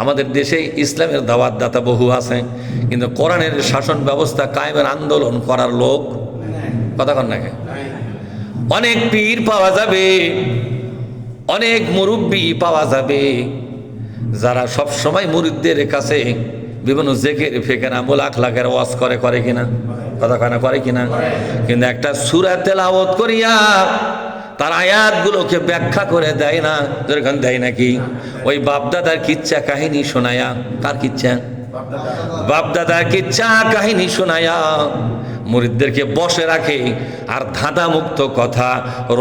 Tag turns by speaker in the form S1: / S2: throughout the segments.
S1: আমাদের দেশে ইসলামের দাওয়াতদাতা বহু আছে, কিন্তু কোরআনের শাসন ব্যবস্থা কায়েমের আন্দোলন করার লোক কথা কন নাকি? অনেক পীর পাওয়া যাবে, অনেক মুরব্বী পাওয়া যাবে, যারা সব সময় মুরিদদের কাছে বিভিন্ন জেকের ফেকের আমল আখলাকের ওয়াজ করে কিনা? কথা কয় না? করে কিনা? কিন্তু একটা সূরা তেলাওয়াত করিয়া তার আয়াতগুলোকে ব্যাখ্যা করে দেয় না, যেরকম দেয় নাকি ওই বাপদাদার কিচ্ছা কাহিনী শোনায়া। কার কিচ্ছা? বাপদাদার কিচ্ছা কাহিনী শোনায়া মুরিদদেরকে বসে রাখে, আর ধাঁধা মুক্ত কথা,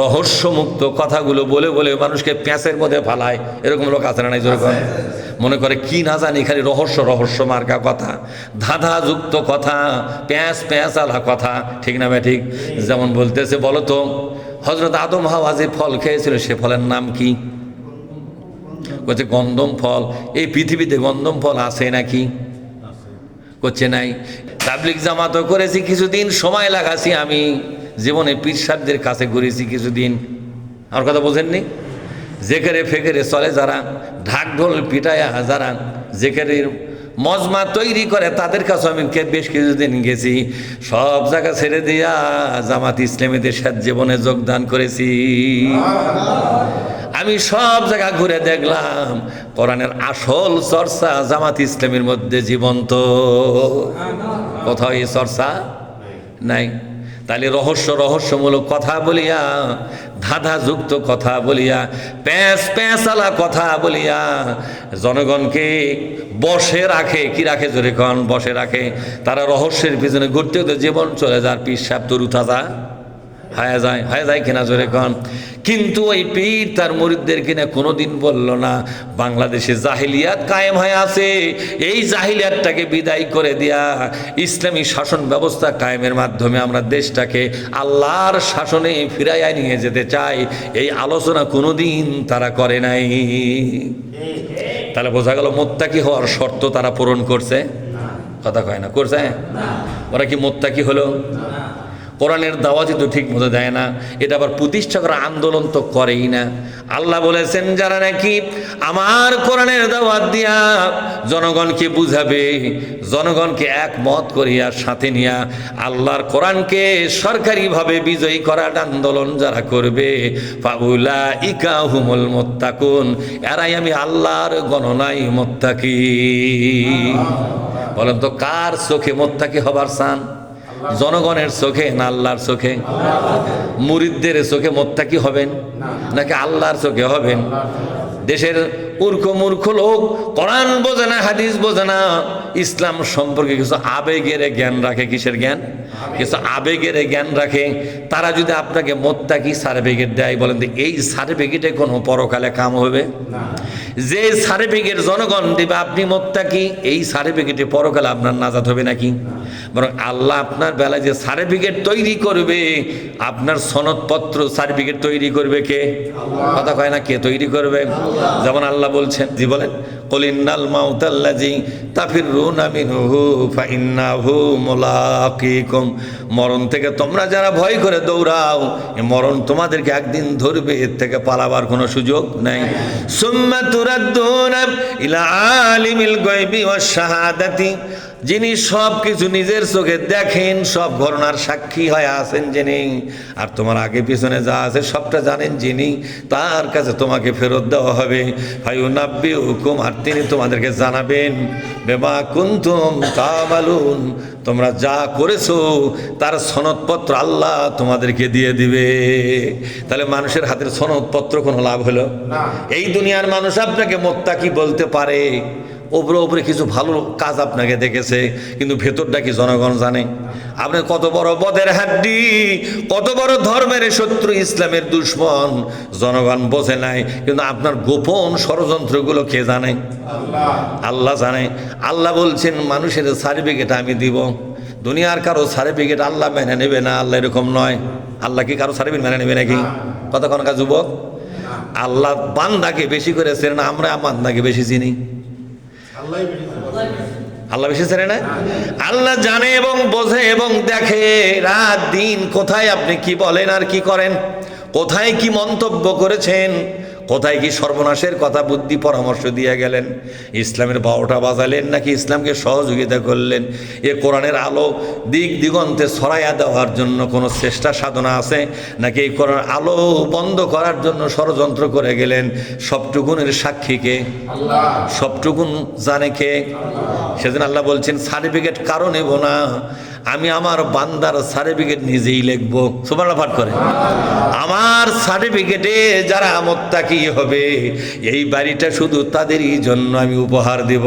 S1: রহস্য মুক্ত কথাগুলো বলে বলে মানুষকে প্যাঁচের মধ্যে ফালায়। এরকম লোক আছে না নাই? যেরকম মনে করে কি না জানি, খালি রহস্য মার্কা কথা, ধাঁধাযুক্ত কথা, প্যাঁচ আলা কথা, ঠিক না? ঠিক। যেমন বলতেছে, বলো তো হযরত আদম হাওয়া যে ফল খেয়েছিল সে ফলের নাম কি? বলছে গন্ধম ফল। এই পৃথিবীতে গন্ধম ফল আছে নাকি? করছে নাই। তাবলিগ জামাতও করেছি কিছুদিন, সময় লাগাছি আমি, জীবনে পীর সাহেবদের কাছে ঘুরেছি কিছুদিন। আমার কথা বোঝেননি? জেকেরে ফেকেরে চলে যারা, ঢাক ঢোল পিটায়া যারা জেকেরের মজমা তৈরি করে, তাদের কাছে আমি বেশ কিছুদিন গেছি। সব জায়গা ছেড়ে দিয়া জামাত ইসলামীদের সাথে জীবনে যোগদান করেছি। আমি সব জায়গা ঘুরে দেখলাম কোরআনের আসল চর্চা জামাত ইসলামীর মধ্যে জীবন্ত। কোথাও এই চর্চা নাই। তাহলে রহস্যমূলক কথা বলিয়া, ধাঁধাযুক্ত কথা বলিয়া, প্যাঁচালা কথা বলিয়া জনগণকে বসে রাখে। কি রাখে? জোরে কন। বসে রাখে। তারা রহস্যের পিছনে ঘুরতে হতে জীবন চলে যায়, পীর সাহেব তরু তাজা হয়ে যায় কিনা? জোরে কন। কিন্তু ওই পীর তার মুরিদদের কিনা কোনোদিন বলল না বাংলাদেশে জাহিলিয়াত কায়েম হয়ে আছে, এই জাহিলিয়াতটাকে বিদায় করে দিয়া ইসলামী শাসন ব্যবস্থা কায়েমের মাধ্যমে আমরা দেশটাকে আল্লাহর শাসনে ফিরাইয়া নিয়ে যেতে চাই। এই আলোচনা কোনোদিন তারা করে নাই। তাহলে বোঝা গেল মুত্তাকি হওয়ার শর্ত তারা পূরণ করছে। কথা কয় না? করছে? ওরা কি মুত্তাকি হলো? কোরআনের দাওয়াতই তো ঠিক মতো দেয় না, এটা আবার প্রতিষ্ঠা করা আন্দোলন তো করেই না। আল্লাহ বলেছেন যারা নাকি আমার কোরআনের দাওয়াত দিয়া জনগণকে বুঝাবে, জনগণকে একমত করিয়া সাথে নিয়া আল্লাহর কোরআনকে সরকারিভাবে বিজয়ী করার আন্দোলন যারা করবে, ফাউলাইকা হুমুল মুত্তাকুন, এরাই আমি আল্লাহর গণনায় মুত্তাকি। বলেন তো কার চোখে মুত্তাকি হবার চান? জনগণের চোখে না আল্লাহর চোখে? মুরিদদের চোখে মুত্তাকি হবেন নাকি আল্লাহর চোখে হবেন? দেশের মূর্খ লোক কোরআন বোঝে না, হাদিস বোঝে না, ইসলাম সম্পর্কে কিছু আবেগের জ্ঞান রাখে। কিসের জ্ঞান? কিছু আবেগের জ্ঞান রাখে। তারা যদি আপনাকে মুত্তাকি সার্টিফিকেট দেয়, বলেন তো এই সার্টিফিকেটে কোনো পরকালে কাম হবে? যে সার্টিফিকেট জনগণ দেবে আপনি মুত্তাকি, এই সার্টিফিকেটে পরকালে আপনার নাজাত হবে নাকি? বরং আল্লাহ আপনার বেলায় যে সার্টিফিকেট তৈরি করবে, আপনার সনদপত্র সার্টিফিকেট তৈরি করবে কে? কথা কয় না? কে তৈরি করবে? যেমন আল্লাহ বলছেন, জি বলেন, কুল ইন্নাল মাউতাল্লাযী তাফিরুনা মিনহু ফাইন্নাহু মুলাকীকুম, মরণ থেকে তোমরা যারা ভয় করে দৌড়াও, এই মরণ তোমাদেরকে একদিন ধরবে, এর থেকে পালাবার কোনো সুযোগ নাই। সুম্মা তুরাদ্দুনা ইলা আলিমিল গায়বি ওয়াশ শাহাদাতি, যিনি সব কিছু নিজের চোখে দেখেন, সব ঘটনার সাক্ষী হয়ে আছেন যিনি, আর তোমার আগে পিছনে যা আছে সবটা জানেন যিনি, তার কাছে তোমাকে ফেরত দেওয়া হবে। ফায়ুনাব্বিউকুম, আর তিনি তোমাদেরকে জানাবেন, বিমা কুনতুম তা'মালুন, তোমরা যা করেছো তার সনদপত্র আল্লাহ তোমাদেরকে দিয়ে দিবে। তাহলে মানুষের হাতের সনদপত্র কোনো লাভ হলো? এই দুনিয়ার মানুষ আপনাকে মুত্তাকি বলতে পারে, ওপরে কিছু ভালো কাজ আপনাকে দেখেছে, কিন্তু ভেতরটা কি জনগণ জানে? আপনি কত বড় বদের হাড্ডি, কত বড় ধর্মের শত্রু, ইসলামের দুশ্মন, জনগণ বোঝে নাই। কিন্তু আপনার গোপন ষড়যন্ত্রগুলো কে জানে? আল্লাহ জানে। আল্লাহ বলছেন মানুষের সার্টিফিকেট আমি দিব, দুনিয়ার কারো সার্টিফিকেট আল্লাহ মেনে নেবে না। আল্লাহ এরকম নয়। আল্লাহ কি কারো সার্টিফিকেট মেনে নেবে নাকি? কতক্ষণকার যুবক? আল্লাহ বান্দাকে বেশি করে চেনে না, আমরা বান্দাকে বেশি চিনি। আল্লাহ বেশি চেনে না? আল্লাহ জানে এবং বোঝে এবং দেখে রাত দিন, কোথায় আপনি কি বলেন আর কি করেন, কোথায় কি মন্তব্য করেছেন, কোথায় কি সর্বনাশের কথা বুদ্ধি পরামর্শ দিয়ে গেলেন? ইসলামের 12টা বাজালেন নাকি ইসলামকে সহযোগিতা করলেন? এ কোরআনের আলো দিক দিগন্তে ছড়াইয়া দেওয়ার জন্য কোনো চেষ্টা সাধনা আছে, নাকি এই কোরআন আলো বন্ধ করার জন্য ষড়যন্ত্র করে গেলেন? সবটুকুনের সাক্ষীকে আল্লাহ, সবটুকুন জানে কে? সেদিন আল্লাহ বলছেন সার্টিফিকেট কারো নেব না, আমি আমার বান্দার সার্টিফিকেট নিজেই লিখবো। সুবহানাল্লাহ পাঠ করে। আমার সার্টিফিকেটে যারা মুত্তাকি হবে এই বাড়িটা শুধু তাদেরই জন্য আমি উপহার দেব।